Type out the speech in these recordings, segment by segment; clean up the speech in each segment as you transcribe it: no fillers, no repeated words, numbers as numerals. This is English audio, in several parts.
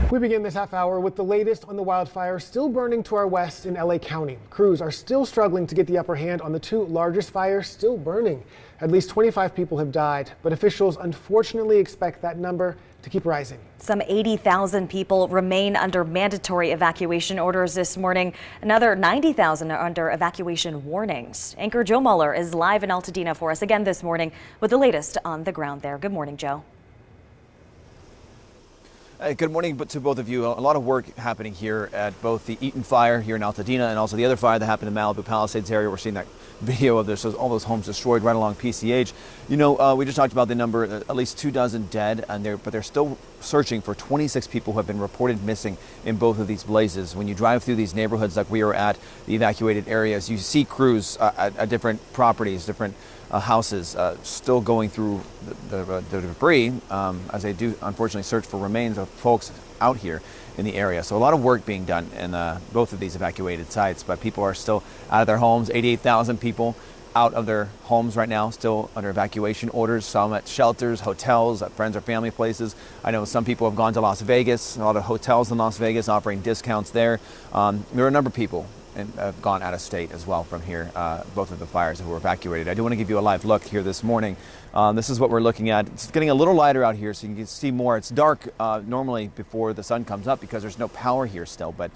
We begin this half hour with the latest on the wildfire still burning to our west in LA County. Crews are still struggling to get the upper hand on the two largest fires still burning. At least 25 people have died, but officials unfortunately expect that number to keep rising. Some 80,000 people remain under mandatory evacuation orders this morning. Another 90,000 are under evacuation warnings. Anchor Joe Moeller is live in Altadena for us again this morning with the latest on the ground there. Good morning, Joe. Good morning to both of you. A lot of work happening here at both the Eaton fire here in Altadena and also the other fire that happened in Malibu Palisades area. We're seeing that video of this, all those homes destroyed right along PCH. You know, we just talked about the number, at least 24 dead, but they're still searching for 26 people who have been reported missing in both of these blazes. When you drive through these neighborhoods like we are at, the evacuated areas, you see crews at different properties, different houses still going through the debris as they do unfortunately search for remains of folks out here in the area. So a lot of work being done in both of these evacuated sites, but people are still out of their homes. 88,000 people out of their homes right now, still under evacuation orders, some at shelters, hotels, at friends or family places. I know some people have gone to Las Vegas, a lot of hotels in Las Vegas offering discounts there. There are a number of people and have gone out of state as well from here, both of the fires who were evacuated. I do want to give you a live look here this morning. This is what we're looking at. It's getting a little lighter out here so you can see more. It's dark normally before the sun comes up because there's no power here still, but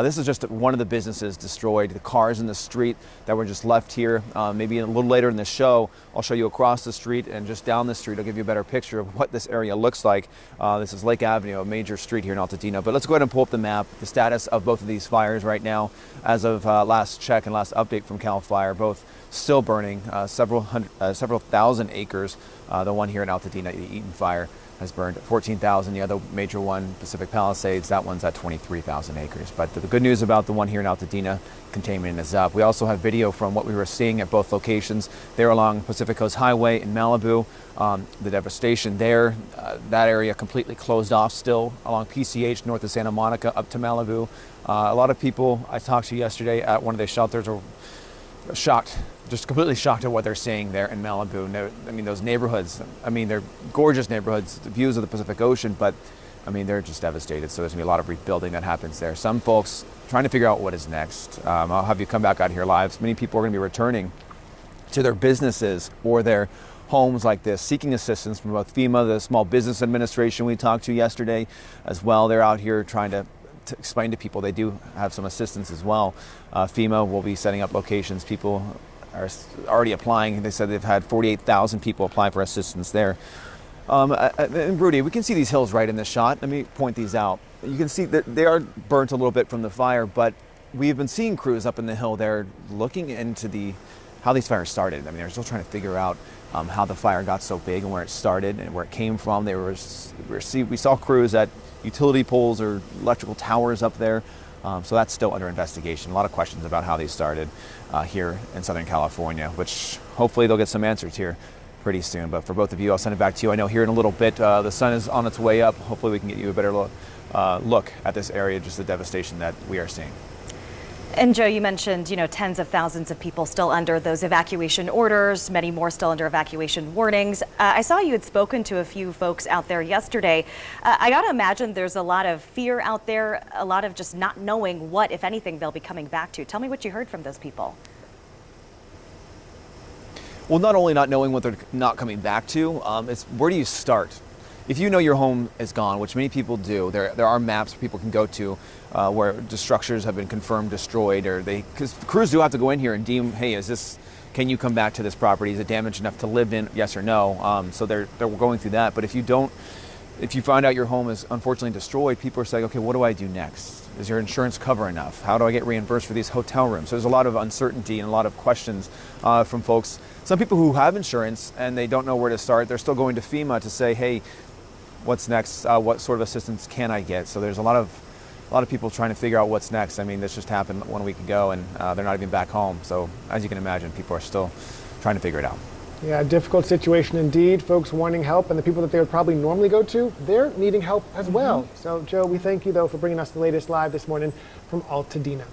this is just one of the businesses destroyed. The cars in the street that were just left here. Maybe a little later in the show, I'll show you across the street and just down the street. I'll give you a better picture of what this area looks like. This is Lake Avenue, a major street here in Altadena. But let's go ahead and pull up the map, the status of both of these fires right now. As of last check and last update from CAL FIRE, both still burning, several thousand acres. The one here in Altadena, the Eaton fire, has burned 14,000. The other major one, Pacific Palisades, that one's at 23,000 acres. But the good news about the one here in Altadena, containment is up. We also have video from what we were seeing at both locations. There along Pacific Coast Highway in Malibu, the devastation there, that area completely closed off still along PCH north of Santa Monica up to Malibu. A lot of people I talked to yesterday at one of their shelters are shocked, just completely shocked at what they're seeing there in Malibu. I mean, those neighborhoods, I mean, they're gorgeous neighborhoods, the views of the Pacific Ocean, but I mean, they're just devastated. So there's gonna be a lot of rebuilding that happens there. Some folks trying to figure out what is next. I'll have you come back out here live. Many people are gonna be returning to their businesses or their homes like this, seeking assistance from both FEMA, the Small Business Administration we talked to yesterday as well. They're out here trying to explain to people they do have some assistance as well. FEMA will be setting up locations. People are already applying. They said they've had 48,000 people apply for assistance there. And Rudy, we can see these hills right in this shot. Let me point these out. You can see that they are burnt a little bit from the fire, but we've been seeing crews up in the hill there looking into how these fires started. I mean, they're still trying to figure out how the fire got so big and where it started and where it came from. We saw crews at utility poles or electrical towers up there. So that's still under investigation. A lot of questions about how these started here in Southern California, which hopefully they'll get some answers here pretty soon. But for both of you, I'll send it back to you. I know here in a little bit, the sun is on its way up. Hopefully we can get you a better look at this area, just the devastation that we are seeing. And Joe, you mentioned, tens of thousands of people still under those evacuation orders, many more still under evacuation warnings. I saw you had spoken to a few folks out there yesterday. I got to imagine there's a lot of fear out there, a lot of just not knowing what, if anything, they'll be coming back to. Tell me what you heard from those people. Well, not only not knowing what they're not coming back to, it's where do you start? If you know your home is gone, which many people do, there are maps people can go to where the structures have been confirmed destroyed, or because crews do have to go in here and deem, hey, can you come back to this property? Is it damaged enough to live in? Yes or no. So they're going through that. But if you find out your home is unfortunately destroyed, people are saying, okay, what do I do next? Is your insurance cover enough? How do I get reimbursed for these hotel rooms? So there's a lot of uncertainty and a lot of questions from folks. Some people who have insurance and they don't know where to start, they're still going to FEMA to say, hey, what's next? What sort of assistance can I get? So there's a lot of people trying to figure out what's next. I mean, this just happened 1 week ago, and they're not even back home. So as you can imagine, people are still trying to figure it out. Yeah, difficult situation indeed. Folks wanting help, and the people that they would probably normally go to, they're needing help as well. So Joe, we thank you though for bringing us the latest live this morning from Altadena.